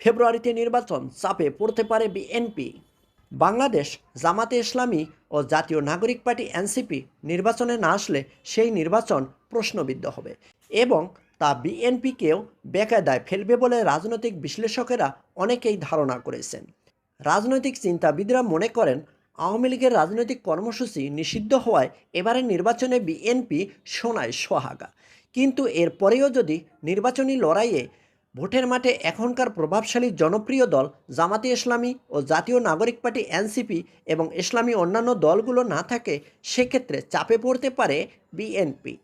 ফেব্রুয়ারিতে নির্বাচন, চাপে পড়তে পারে বিএনপি। বাংলাদেশ জামাতে ইসলামী ও জাতীয় নাগরিক পার্টি এনসিপি নির্বাচনে না আসলে সেই নির্বাচন প্রশ্নবিদ্ধ হবে এবং তা বিএনপিকেও বেকায়দায় ফেলবে বলে রাজনৈতিক বিশ্লেষকেরা অনেকেই ধারণা করেছেন। রাজনৈতিক চিন্তাবিদরা মনে করেন, আওয়ামী লীগের রাজনৈতিক কর্মসূচি নিষিদ্ধ হওয়ায় এবারের নির্বাচনে বিএনপি সোনায় সোহাগা। কিন্তু এরপরেও যদি নির্বাচনী লড়াইয়ে ভোটের মাঠে এখনকার প্রভাবশালী জনপ্রিয় দল জামাতে ইসলামী ও জাতীয় নাগরিক পার্টি এনসিপি এবং ইসলামী অন্যান্য দলগুলো না থাকে, সেক্ষেত্রে চাপে পড়তে পারে বিএনপি।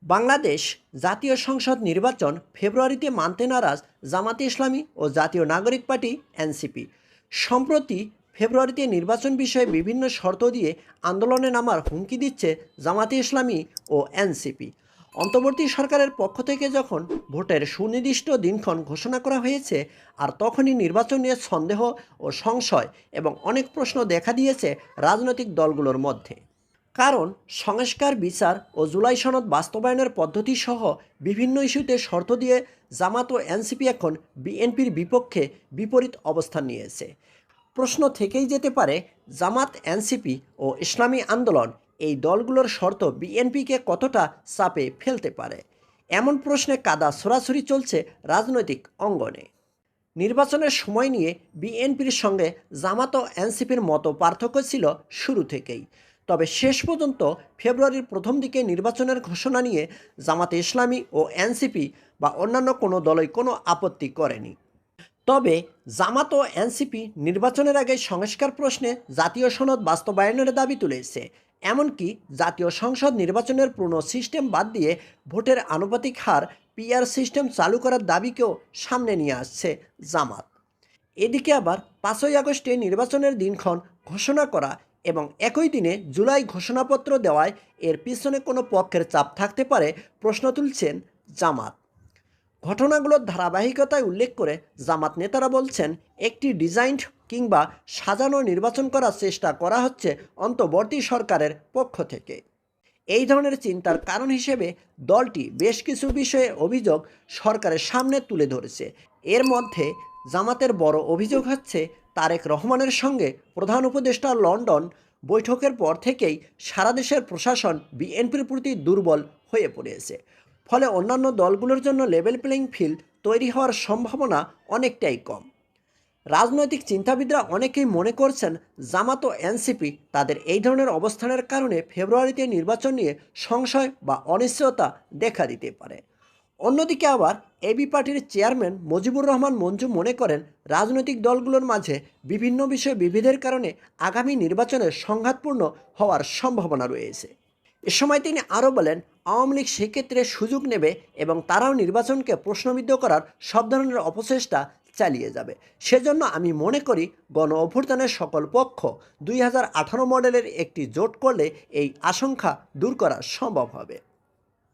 বাংলাদেশ জাতীয় সংসদ নির্বাচন ফেব্রুয়ারিতে মানতে নারাজ জামাতে ইসলামী ও জাতীয় নাগরিক পার্টি এনসিপি। সম্প্রতি ফেব্রুয়ারিতে নির্বাচন বিষয়ে বিভিন্ন শর্ত দিয়ে আন্দোলনে নামার হুমকি দিচ্ছে জামাতে ইসলামী ও এনসিপি। অন্তর্বর্তী সরকারের পক্ষ থেকে যখন ভোটের সুনির্দিষ্ট দিনক্ষণ ঘোষণা করা হয়েছে, আর তখনই নির্বাচন নিয়ে সন্দেহ ও সংশয় এবং অনেক প্রশ্ন দেখা দিয়েছে রাজনৈতিক দলগুলোর মধ্যে। কারণ সংস্কার, বিচার ও জুলাই সনদ বাস্তবায়নের পদ্ধতি সহ বিভিন্ন ইস্যুতে শর্ত দিয়ে জামাত ও এনসিপি এখন বিএনপির বিপক্ষে বিপরীত অবস্থান নিয়েছে। প্রশ্ন থেকেই যেতে পারে, জামাত, এনসিপি ও ইসলামী আন্দোলন এই দলগুলোর শর্ত বিএনপিকে কতটা চাপে ফেলতে পারে। এমন প্রশ্নে কাদা ছোড়াছুড়ি চলছে রাজনৈতিক অঙ্গনে। নির্বাচনের সময় নিয়ে বিএনপির সঙ্গে জামাত ও এনসিপির মতো পার্থক্য ছিল শুরু থেকেই। তবে শেষ পর্যন্ত ফেব্রুয়ারির প্রথম দিকে নির্বাচনের ঘোষণা নিয়ে জামাতে ইসলামী ও এনসিপি বা অন্যান্য কোনো দলই কোনো আপত্তি করেনি। তবে জামাত ও এনসিপি নির্বাচনের আগে সংস্কার প্রশ্নে জাতীয় সনদ বাস্তবায়নের দাবি তুলেছে। এমনকি জাতীয় সংসদ নির্বাচনের পুরনো সিস্টেম বাদ দিয়ে ভোটের আনুপাতিক হার পিআর সিস্টেম চালু করার দাবিকেও সামনে নিয়ে আসছে জামাত। এদিকে আবার 5ই আগস্টে নির্বাচনের দিনক্ষণ ঘোষণা করা এবং একই দিনে জুলাই ঘোষণাপত্র দেওয়ায় এর পিছনে কোনো পক্ষের চাপ থাকতে পারে প্রশ্ন তুলছেন জামাত। ঘটনাগুলোর ধারাবাহিকতায় উল্লেখ করে জামাত নেতারা বলছেন, একটি ডিজাইনড কিংবা সাজানো নির্বাচন করার চেষ্টা করা হচ্ছে অন্তর্বর্তী সরকারের পক্ষ থেকে। এই ধরনের চিন্তার কারণ হিসেবে দলটি বেশ কিছু বিষয়ে অভিযোগ সরকারের সামনে তুলে ধরেছে। এর মধ্যে জামাতের বড় অভিযোগ হচ্ছে, তারেক রহমানের সঙ্গে প্রধান উপদেষ্টা লন্ডন বৈঠকের পর থেকেই সারা দেশের প্রশাসন বিএনপির প্রতি দুর্বল হয়ে পড়েছে। ফলে অন্যান্য দলগুলোর জন্য লেভেল প্লেইং ফিল্ড তৈরি হওয়ার সম্ভাবনা অনেকটাই কম। রাজনৈতিক চিন্তাবিদরা অনেকেই মনে করছেন, জামাত ও এনসিপি তাদের এই ধরনের অবস্থানের কারণে ফেব্রুয়ারিতে নির্বাচন নিয়ে সংশয় বা অনিশ্চয়তা দেখা দিতে পারে। অন্যদিকে আবার এবি পার্টির চেয়ারম্যান মুজিবুর রহমান মঞ্জু মনে করেন, রাজনৈতিক দলগুলোর মাঝে বিভিন্ন বিষয়ে বিভেদের কারণে আগামী নির্বাচনে সংঘাতপূর্ণ হওয়ার সম্ভাবনা রয়েছে। এ সময় তিনি আরও বলেন, আওয়ামী লীগ সেক্ষেত্রে সুযোগ নেবে এবং তারাও নির্বাচনকে প্রশ্নবিদ্ধ করার সব ধরনের অপচেষ্টা চালিয়ে যাবে। সেজন্য আমি মনে করি গণ অভ্যুত্থানের সকল পক্ষ 2018 মডেলের একটি জোট করলে এই আশঙ্কা দূর করা সম্ভব হবে।